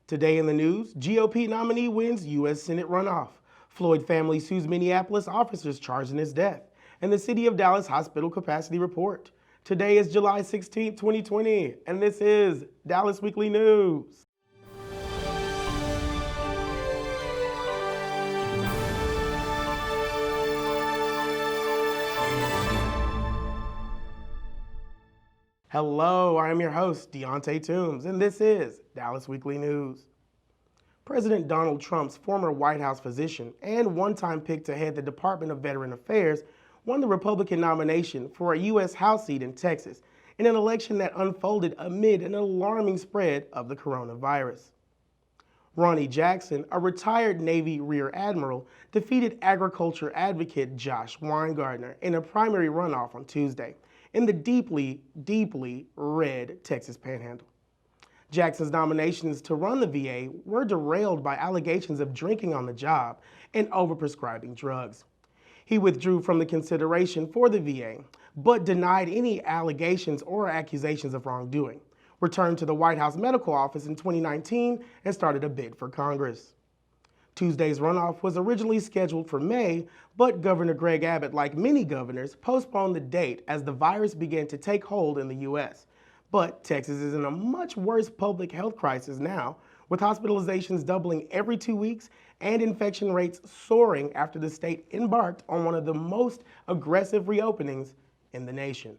Today in the news, GOP nominee wins U.S. Senate runoff. Floyd family sues Minneapolis officers charged in his death. And the City of Dallas hospital capacity report. Today is July 16, 2020, and this is Dallas Weekly News. Hello, I am your host, Deontay Toombs, and this is Dallas Weekly News. President Donald Trump's former White House physician and one-time pick to head the Department of Veteran Affairs won the Republican nomination for a U.S. House seat in Texas in an election that unfolded amid an alarming spread of the coronavirus. Ronnie Jackson, a retired Navy Rear Admiral, defeated agriculture advocate Josh Weingartner in a primary runoff on Tuesday in the deeply red Texas Panhandle. Jackson's nominations to run the VA were derailed by allegations of drinking on the job and overprescribing drugs. He withdrew from the consideration for the VA, but denied any allegations or accusations of wrongdoing, returned to the White House Medical Office in 2019, and started a bid for Congress. Tuesday's runoff was originally scheduled for May, but Governor Greg Abbott, like many governors, postponed the date as the virus began to take hold in the U.S. But Texas is in a much worse public health crisis now, with hospitalizations doubling every 2 weeks and infection rates soaring after the state embarked on one of the most aggressive reopenings in the nation.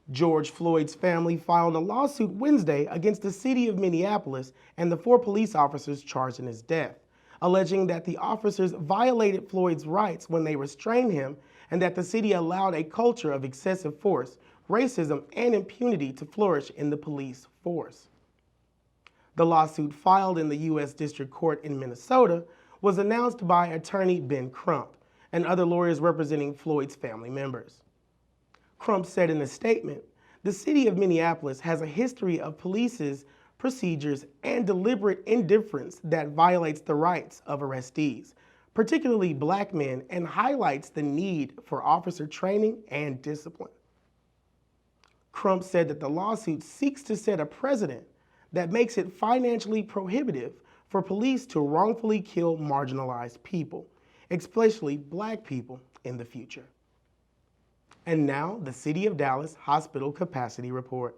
George Floyd's family filed a lawsuit Wednesday against the city of Minneapolis and the 4 police officers charged in his death, alleging that the officers violated Floyd's rights when they restrained him and that the city allowed a culture of excessive force, racism, and impunity to flourish in the police force. The lawsuit filed in the U.S. District Court in Minnesota was announced by attorney Ben Crump and other lawyers representing Floyd's family members. Crump said in a statement, "The city of Minneapolis has a history of police's procedures and deliberate indifference that violates the rights of arrestees, particularly black men, and highlights the need for officer training and discipline." Crump said that the lawsuit seeks to set a precedent that makes it financially prohibitive for police to wrongfully kill marginalized people, especially black people, in the future. And now, the City of Dallas Hospital Capacity Report.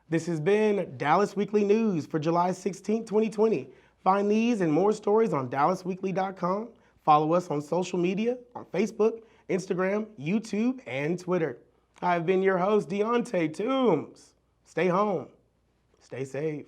This has been Dallas Weekly News for July 16, 2020. Find these and more stories on dallasweekly.com. Follow us on social media, on Facebook, Instagram, YouTube, and Twitter. I've been your host, Deontay Toombs. Stay home. Stay safe.